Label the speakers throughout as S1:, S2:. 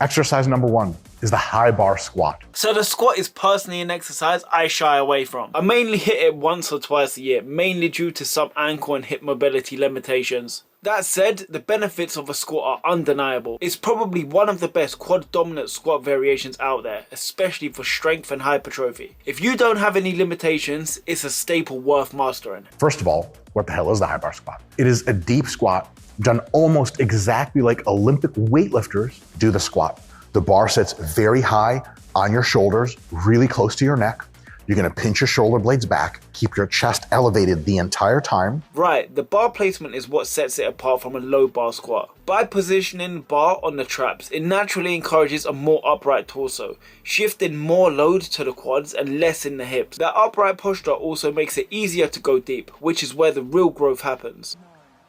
S1: Exercise number 1 is the high bar squat.
S2: So the squat is personally an exercise I shy away from. I mainly hit it once or twice a year, mainly due to some ankle and hip mobility limitations. That said, the benefits of a squat are undeniable. It's probably one of the best quad dominant squat variations out there, especially for strength and hypertrophy. If you don't have any limitations, it's a staple worth mastering.
S1: First of all, what the hell is the high bar squat? It is a deep squat done almost exactly like Olympic weightlifters do the squat. The bar sits very high on your shoulders, really close to your neck. You're gonna pinch your shoulder blades back, keep your chest elevated the entire time.
S2: Right, the bar placement is what sets it apart from a low bar squat. By positioning the bar on the traps, it naturally encourages a more upright torso, shifting more load to the quads and less in the hips. That upright posture also makes it easier to go deep, which is where the real growth happens.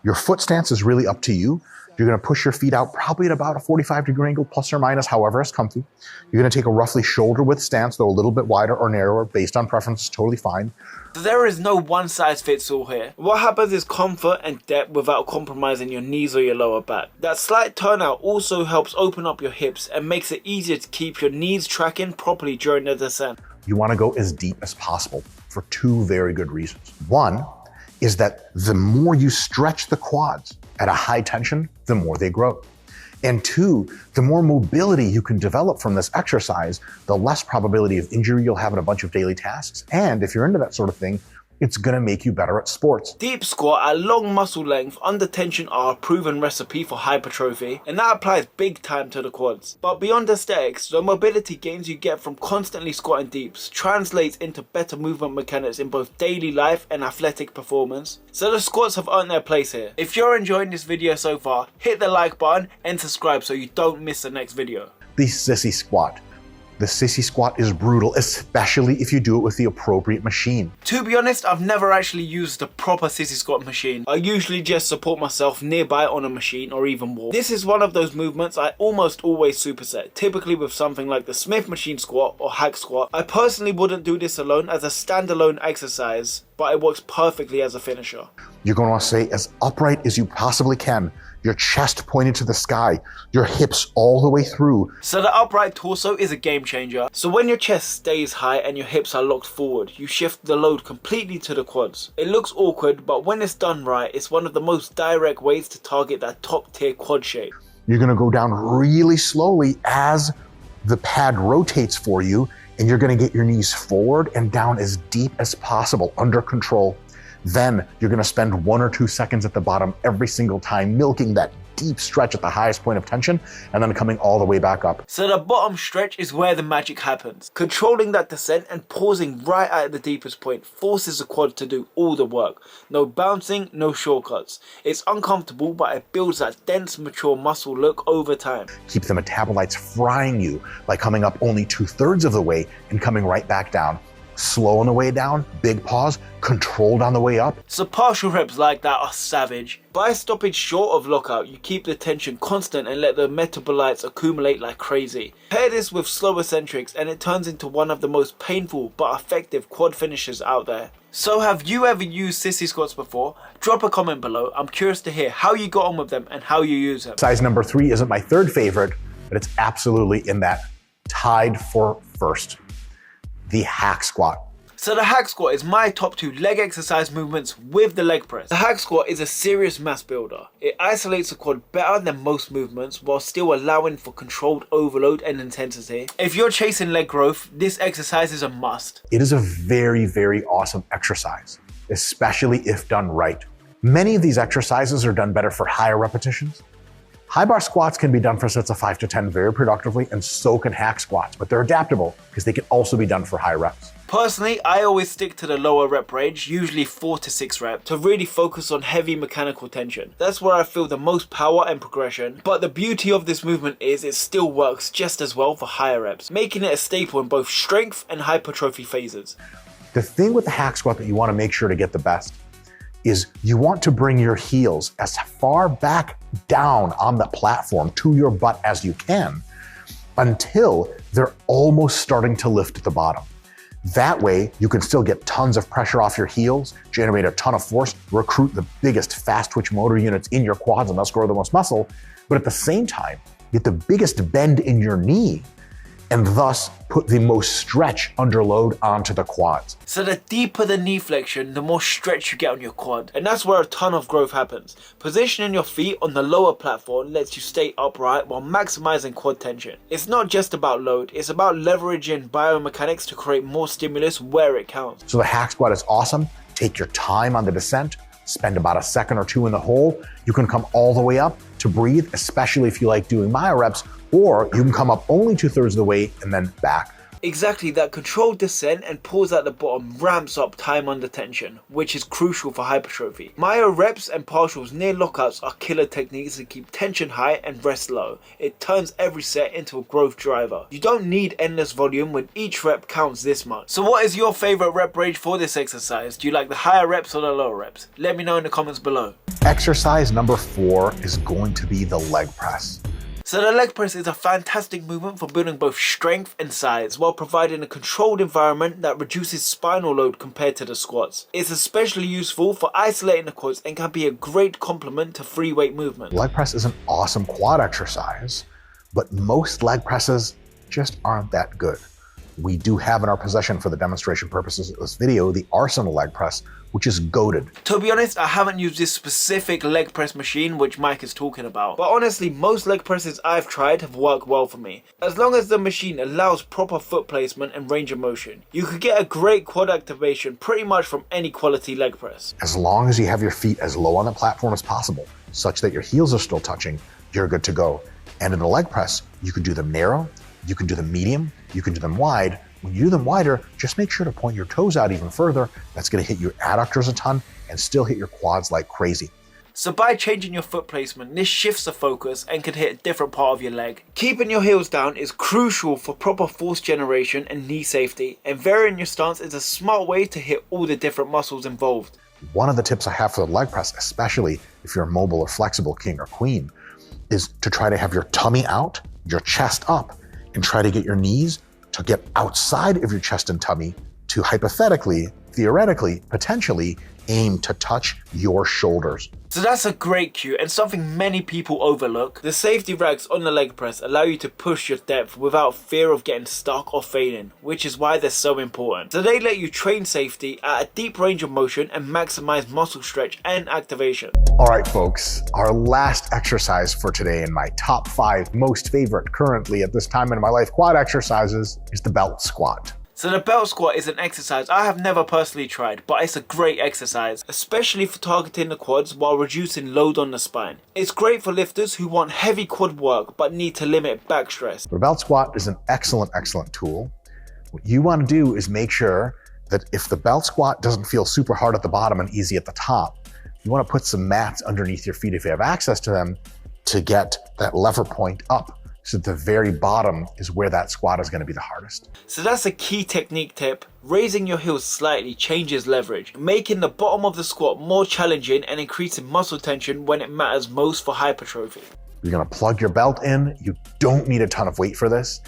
S1: Your foot stance is really up to you. You're gonna push your feet out probably at about a 45-degree angle, plus or minus, however is comfy. You're gonna take a roughly shoulder width stance, though a little bit wider or narrower, based on preference, totally fine.
S2: There is no one size fits all here. What happens is comfort and depth without compromising your knees or your lower back. That slight turnout also helps open up your hips and makes it easier to keep your knees tracking properly during the descent.
S1: You wanna go as deep as possible for 2 very good reasons. One is that the more you stretch the quads at a high tension, the more they grow. And 2, the more mobility you can develop from this exercise, the less probability of injury you'll have in a bunch of daily tasks. And if you're into that sort of thing, it's gonna make you better at sports.
S2: Deep squat at long muscle length under tension are a proven recipe for hypertrophy, and that applies big time to the quads. But beyond aesthetics, the mobility gains you get from constantly squatting deeps translates into better movement mechanics in both daily life and athletic performance. So the squats have earned their place here. If you're enjoying this video so far, hit the like button and subscribe so you don't miss the next video.
S1: The sissy squat. The sissy squat is brutal, especially if you do it with the appropriate machine.
S2: To be honest, I've never actually used the proper sissy squat machine. I usually just support myself nearby on a machine or even walk. This is one of those movements I almost always superset, typically with something like the Smith machine squat or hack squat. I personally wouldn't do this alone as a standalone exercise, but it works perfectly as a finisher.
S1: You're gonna wanna stay as upright as you possibly can. Your chest pointed to the sky, your hips all the way through.
S2: So the upright torso is a game changer. So when your chest stays high and your hips are locked forward, you shift the load completely to the quads. It looks awkward, but when it's done right, it's one of the most direct ways to target that top tier quad shape.
S1: You're gonna go down really slowly as the pad rotates for you, and you're gonna get your knees forward and down as deep as possible, under control. Then you're gonna spend 1 or 2 seconds at the bottom every single time, milking that deep stretch at the highest point of tension, and then coming all the way back up.
S2: So the bottom stretch is where the magic happens. Controlling that descent and pausing right at the deepest point forces the quad to do all the work. No bouncing, no shortcuts. It's uncomfortable, but it builds that dense, mature muscle look over time.
S1: Keep the metabolites frying you by coming up only 2/3 of the way and coming right back down. Slow on the way down, big pause, controlled on the way up.
S2: So partial reps like that are savage. By stopping short of lockout, you keep the tension constant and let the metabolites accumulate like crazy. Pair this with slow eccentrics and it turns into one of the most painful but effective quad finishers out there. So have you ever used sissy squats before? Drop a comment below. I'm curious to hear how you got on with them and how you use them.
S1: Size number 3 isn't my 3rd favorite, but it's absolutely in that tied for 1st. The hack squat.
S2: So the hack squat is my top 2 leg exercise movements with the leg press. The hack squat is a serious mass builder. It isolates the quad better than most movements while still allowing for controlled overload and intensity. If you're chasing leg growth, this exercise is a must.
S1: It is a very, very awesome exercise, especially if done right. Many of these exercises are done better for higher repetitions. High bar squats can be done for sets of 5 to 10 very productively, and so can hack squats, but they're adaptable because they can also be done for high reps.
S2: Personally, I always stick to the lower rep range, usually 4 to 6 reps, to really focus on heavy mechanical tension. That's where I feel the most power and progression, but the beauty of this movement is it still works just as well for higher reps, making it a staple in both strength and hypertrophy phases.
S1: The thing with the hack squat that you want to make sure to get the best is you want to bring your heels as far back down on the platform to your butt as you can until they're almost starting to lift at the bottom. That way, you can still get tons of pressure off your heels, generate a ton of force, recruit the biggest fast twitch motor units in your quads and thus grow the most muscle, but at the same time, get the biggest bend in your knee, and thus put the most stretch under load onto the quads.
S2: So the deeper the knee flexion, the more stretch you get on your quad, and that's where a ton of growth happens. Positioning your feet on the lower platform lets you stay upright while maximizing quad tension. It's not just about load, it's about leveraging biomechanics to create more stimulus where it counts.
S1: So the hack squat is awesome. Take your time on the descent, spend about a second or two in the hole. You can come all the way up to breathe, especially if you like doing myo reps, or you can come up only 2/3 of the way and then back.
S2: Exactly, that controlled descent and pause at the bottom ramps up time under tension, which is crucial for hypertrophy. Myo reps and partials near lockouts are killer techniques that keep tension high and rest low. It turns every set into a growth driver. You don't need endless volume when each rep counts this much. So what is your favorite rep range for this exercise? Do you like the higher reps or the lower reps? Let me know in the comments below.
S1: Exercise number 4 is going to be the leg press.
S2: So the leg press is a fantastic movement for building both strength and size while providing a controlled environment that reduces spinal load compared to the squats. It's especially useful for isolating the quads and can be a great complement to free weight movement.
S1: Leg press is an awesome quad exercise, but most leg presses just aren't that good. We do have in our possession for the demonstration purposes of this video the Arsenal leg press, which is goated.
S2: To be honest, I haven't used this specific leg press machine which Mike is talking about, but honestly most leg presses I've tried have worked well for me. As long as the machine allows proper foot placement and range of motion, you could get a great quad activation pretty much from any quality leg press.
S1: As long as you have your feet as low on the platform as possible, such that your heels are still touching, you're good to go. And in the leg press, you can do them narrow, you can do them medium, you can do them wide. When you do them wider, just make sure to point your toes out even further. That's going to hit your adductors a ton and still hit your quads like crazy.
S2: So by changing your foot placement, this shifts the focus and can hit a different part of your leg. Keeping your heels down is crucial for proper force generation and knee safety, and varying your stance is a smart way to hit all the different muscles involved.
S1: One of the tips I have for the leg press, especially if you're a mobile or flexible king or queen, is to try to have your tummy out, your chest up, and try to get your knees to get outside of your chest and tummy to hypothetically, theoretically, potentially aim to touch your shoulders.
S2: So that's a great cue and something many people overlook. The safety racks on the leg press allow you to push your depth without fear of getting stuck or failing, which is why they're so important. So they let you train safety at a deep range of motion and maximize muscle stretch and activation.
S1: All right, folks, our last exercise for today in my top 5 most favorite currently at this time in my life quad exercises is the belt squat.
S2: So the belt squat is an exercise I have never personally tried, but it's a great exercise, especially for targeting the quads while reducing load on the spine. It's great for lifters who want heavy quad work but need to limit back stress.
S1: The belt squat is an excellent tool. What you want to do is make sure that if the belt squat doesn't feel super hard at the bottom and easy at the top, you want to put some mats underneath your feet if you have access to them to get that lever point up. So the very bottom is where that squat is going to be the hardest.
S2: So that's a key technique tip. Raising your heels slightly changes leverage, making the bottom of the squat more challenging and increasing muscle tension when it matters most for hypertrophy.
S1: You're going to plug your belt in. You don't need a ton of weight for this.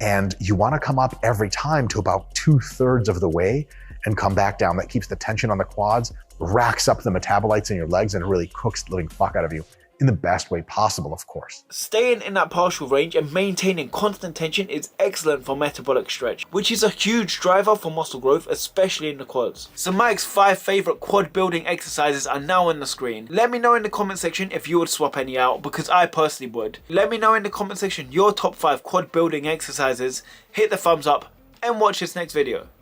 S1: And you want to come up every time to about 2/3 of the way and come back down. That keeps the tension on the quads, racks up the metabolites in your legs, and really cooks the living fuck out of you. In the best way possible, of course.
S2: Staying in that partial range and maintaining constant tension is excellent for metabolic stretch, which is a huge driver for muscle growth, especially in the quads. So Mike's 5 favorite quad building exercises are now on the screen. Let me know in the comment section if you would swap any out, because I personally would. Let me know in the comment section your top 5 quad building exercises, hit the thumbs up, and watch this next video.